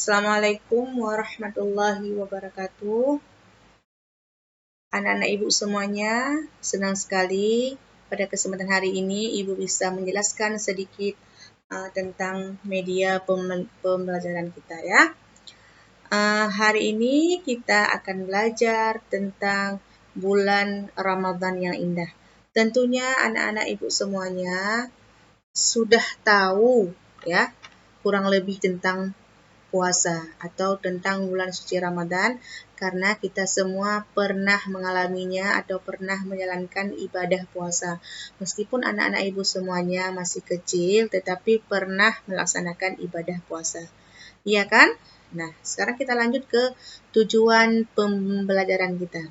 Assalamualaikum warahmatullahi wabarakatuh. Anak-anak ibu semuanya, senang sekali pada kesempatan hari ini ibu bisa menjelaskan sedikit tentang media pembelajaran kita ya. Hari ini kita akan belajar tentang bulan Ramadan yang indah. Tentunya anak-anak ibu semuanya sudah tahu ya kurang lebih tentang puasa atau tentang bulan suci Ramadan karena kita semua pernah mengalaminya atau pernah menjalankan ibadah puasa. Meskipun anak-anak ibu semuanya masih kecil tetapi pernah melaksanakan ibadah puasa. Iya kan? Nah, sekarang kita lanjut ke tujuan pembelajaran kita.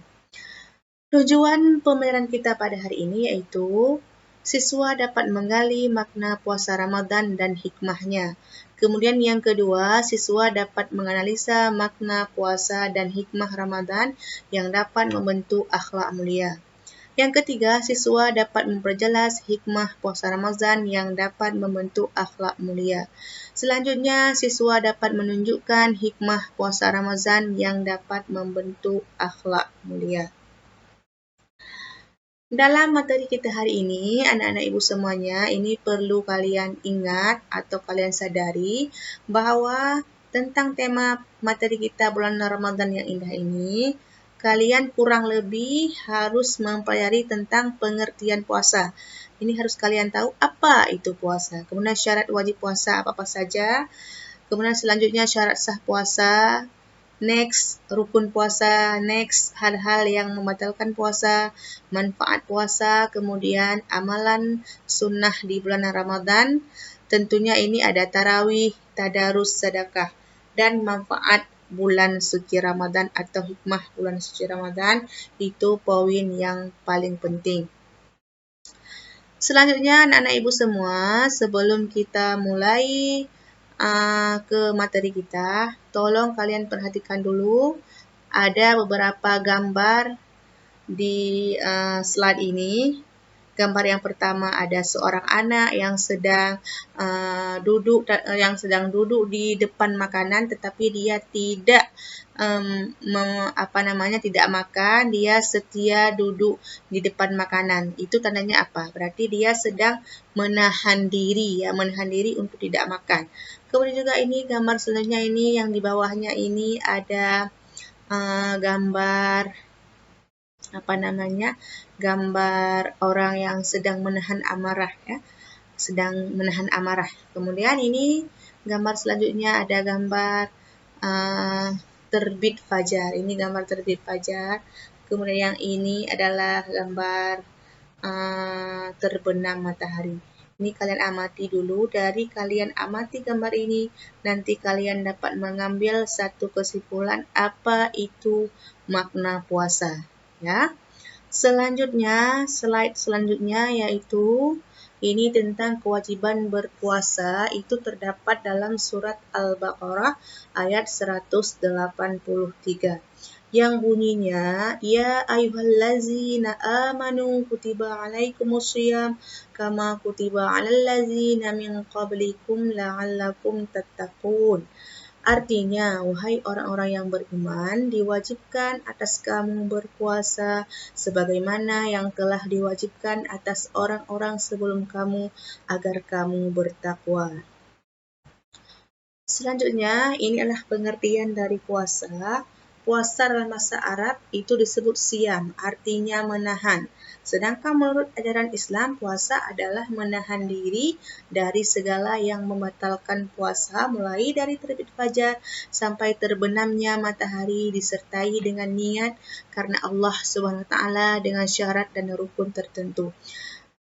Tujuan pembelajaran kita pada hari ini yaitu siswa dapat menggali makna puasa Ramadan dan hikmahnya. Kemudian yang kedua, siswa dapat menganalisa makna puasa dan hikmah Ramadan yang dapat membentuk akhlak mulia. Yang ketiga, siswa dapat memperjelas hikmah puasa Ramadan yang dapat membentuk akhlak mulia. Selanjutnya, siswa dapat menunjukkan hikmah puasa Ramadan yang dapat membentuk akhlak mulia. Dalam materi kita hari ini, anak-anak ibu semuanya, ini perlu kalian ingat atau kalian sadari bahwa tentang tema materi kita bulan Ramadan yang indah ini, kalian kurang lebih harus mempelajari tentang pengertian puasa. Ini harus kalian tahu apa itu puasa. Kemudian syarat wajib puasa apa-apa saja. Kemudian selanjutnya syarat sah puasa. Next, rukun puasa. Next, hal-hal yang membatalkan puasa, manfaat puasa, kemudian amalan sunnah di bulan Ramadan. Tentunya ini ada tarawih, tadarus, sedekah, dan manfaat bulan suci Ramadan atau hikmah bulan suci Ramadan. Itu poin yang paling penting. Selanjutnya, anak-anak ibu semua, sebelum kita mulai ke materi kita, tolong kalian perhatikan dulu ada beberapa gambar di slide ini. Gambar yang pertama ada seorang anak yang sedang duduk di depan makanan, tetapi dia tidak tidak makan, dia setia duduk di depan makanan. Itu tandanya apa? Berarti dia sedang menahan diri untuk tidak makan. Kemudian juga ini gambar selanjutnya ini yang di bawahnya ini ada gambar gambar orang yang sedang menahan amarah ya, sedang menahan amarah. Kemudian ini gambar selanjutnya ada gambar terbit fajar. Ini gambar terbit fajar. Kemudian yang ini adalah gambar terbenam matahari. Ini kalian amati dulu. Dari kalian amati gambar ini, nanti kalian dapat mengambil satu kesimpulan apa itu makna puasa. Ya. Selanjutnya, slide selanjutnya yaitu ini tentang kewajiban berpuasa. Itu terdapat dalam surat Al-Baqarah ayat 183. Yang bunyinya, ya ayyuhallazina amanu kutiba alaikumusiyam kama kutiba alal ladzina min qablikum la'allakum tattaqun. Artinya, wahai orang-orang yang beriman, diwajibkan atas kamu berpuasa sebagaimana yang telah diwajibkan atas orang-orang sebelum kamu agar kamu bertakwa. Selanjutnya, ini adalah pengertian dari puasa. Puasa dalam bahasa Arab itu disebut siam, artinya menahan. Sedangkan menurut ajaran Islam, puasa adalah menahan diri dari segala yang membatalkan puasa, mulai dari terbit fajar sampai terbenamnya matahari disertai dengan niat karena Allah Subhanahu wa taala dengan syarat dan rukun tertentu.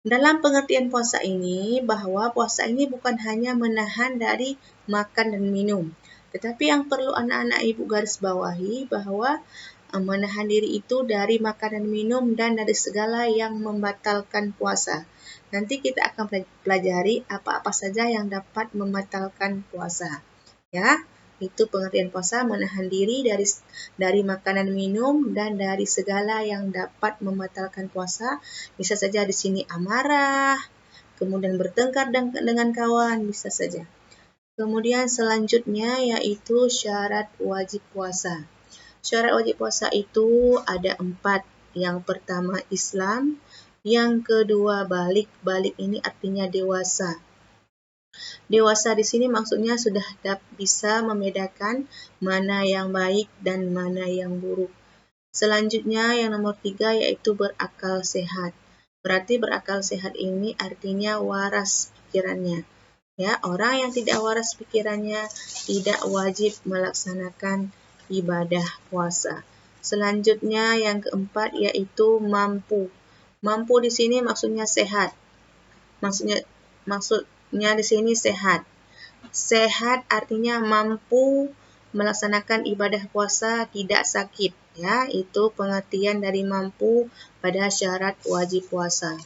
Dalam pengertian puasa ini, bahwa puasa ini bukan hanya menahan dari makan dan minum, tetapi yang perlu anak-anak ibu garis bawahi bahwa menahan diri itu dari makan dan minum dan dari segala yang membatalkan puasa. Nanti kita akan pelajari apa-apa saja yang dapat membatalkan puasa. Ya, itu pengertian puasa, menahan diri dari makanan minum dan dari segala yang dapat membatalkan puasa. Bisa saja di sini amarah, kemudian bertengkar dengan kawan, bisa saja. Kemudian selanjutnya yaitu syarat wajib puasa. Syarat wajib puasa itu ada 4. Yang pertama Islam, yang kedua balik. Balik ini artinya dewasa. Dewasa di sini maksudnya sudah bisa membedakan mana yang baik dan mana yang buruk. Selanjutnya yang nomor 3 yaitu berakal sehat. Berarti berakal sehat ini artinya waras pikirannya. Ya, orang yang tidak waras pikirannya tidak wajib melaksanakan ibadah puasa. Selanjutnya yang keempat yaitu mampu. Mampu di sini maksudnya sehat. Maksudnya di sini sehat. Sehat artinya mampu melaksanakan ibadah puasa tidak sakit, ya. Itu pengertian dari mampu pada syarat wajib puasa.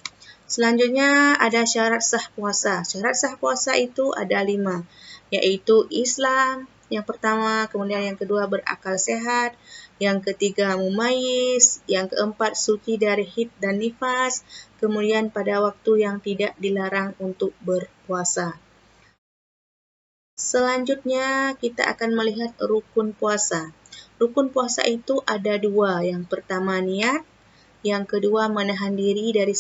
Selanjutnya ada syarat sah puasa. Syarat sah puasa itu ada 5, yaitu Islam yang pertama, kemudian yang kedua berakal sehat, yang ketiga mumayyiz, yang keempat suci dari haid dan nifas, kemudian pada waktu yang tidak dilarang untuk berpuasa. Selanjutnya kita akan melihat rukun puasa. Rukun puasa itu ada 2. Yang pertama niat, yang kedua menahan diri dari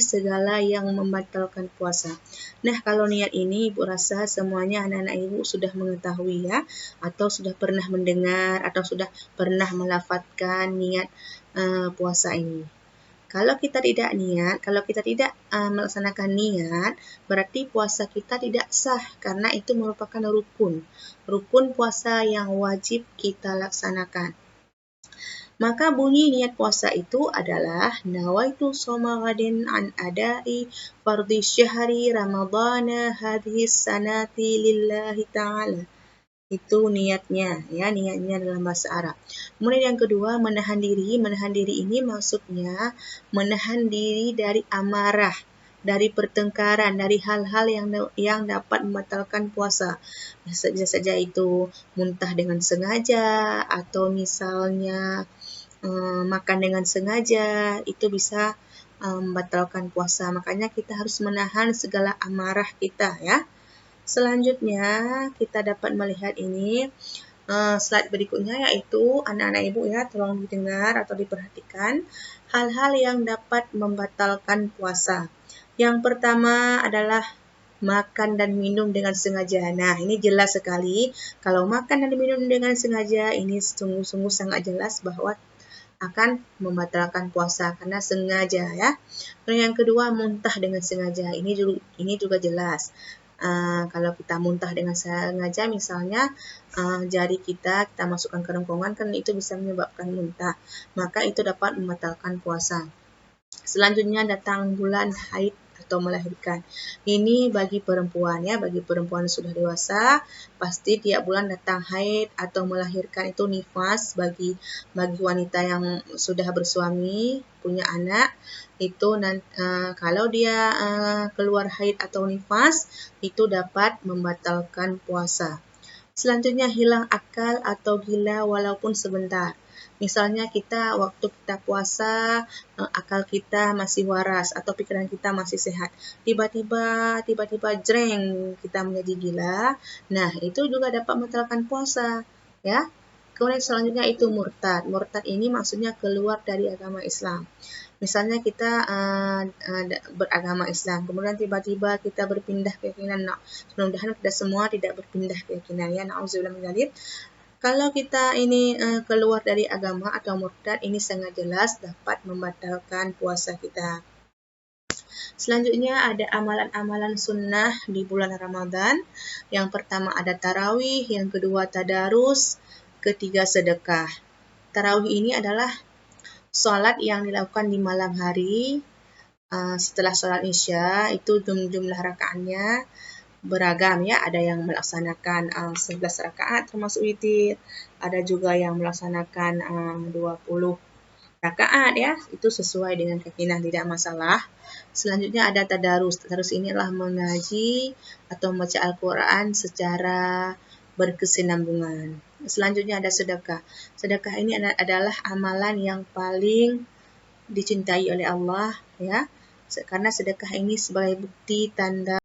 segala yang membatalkan puasa. Nah, kalau niat ini Ibu rasa semuanya anak-anak Ibu sudah mengetahui ya, atau sudah pernah mendengar atau sudah pernah melafadzkan niat puasa ini. Kalau kita tidak melaksanakan niat, berarti puasa kita tidak sah karena itu merupakan rukun puasa yang wajib kita laksanakan. Maka bunyi niat puasa itu adalah nawaitu shoma ghadin an adai fardhi syahri ramadhana hadhihi sanati lillahi ta'ala. Itu niatnya, ya, niatnya dalam bahasa Arab. Kemudian yang kedua, menahan diri. Menahan diri ini maksudnya menahan diri dari amarah, dari pertengkaran, dari hal-hal yang dapat membatalkan puasa. Bisa saja itu muntah dengan sengaja, atau misalnya makan dengan sengaja, itu bisa membatalkan puasa. Makanya kita harus menahan segala amarah kita, ya. Selanjutnya kita dapat melihat ini slide berikutnya, yaitu anak-anak Ibu ya, tolong didengar atau diperhatikan hal-hal yang dapat membatalkan puasa. Yang pertama adalah makan dan minum dengan sengaja. Nah, ini jelas sekali kalau makan dan minum dengan sengaja ini sungguh-sungguh sangat jelas bahwa akan membatalkan puasa karena sengaja, ya. Yang kedua, muntah dengan sengaja. Ini juga jelas. Kalau kita muntah dengan sengaja, misalnya jari kita masukkan ke rongkongan, kan itu bisa menyebabkan muntah, maka itu dapat membatalkan puasa. Selanjutnya datang bulan haid atau melahirkan. Ini bagi perempuan ya, bagi perempuan sudah dewasa, pasti tiap bulan datang haid atau melahirkan, itu nifas bagi wanita yang sudah bersuami, punya anak. Itu kalau dia keluar haid atau nifas, itu dapat membatalkan puasa. Selanjutnya hilang akal atau gila walaupun sebentar. Misalnya waktu kita puasa, akal kita masih waras atau pikiran kita masih sehat. Tiba-tiba jreng kita menjadi gila. Nah, itu juga dapat membatalkan puasa, ya. Kemudian selanjutnya itu murtad. Murtad ini maksudnya keluar dari agama Islam. Misalnya kita beragama Islam, kemudian tiba-tiba kita berpindah keyakinan. Mudah-mudahan kita semua tidak berpindah keyakinan ya. Na'udzubillah min dzalik. Kalau kita ini keluar dari agama atau murtad, ini sangat jelas dapat membatalkan puasa kita. Selanjutnya ada amalan-amalan sunnah di bulan Ramadan. Yang pertama ada tarawih, yang kedua tadarus, ketiga sedekah. Tarawih ini adalah sholat yang dilakukan di malam hari setelah sholat isya. Itu jumlah rakaatnya beragam ya, ada yang melaksanakan 11 rakaat termasuk witir, ada juga yang melaksanakan 20 rakaat ya, itu sesuai dengan keyakinan, tidak masalah. Selanjutnya ada tadarus. Tadarus ini adalah mengaji atau membaca Al-Quran secara berkesinambungan. Selanjutnya ada sedekah. Sedekah ini adalah amalan yang paling dicintai oleh Allah ya, karena sedekah ini sebagai bukti tanda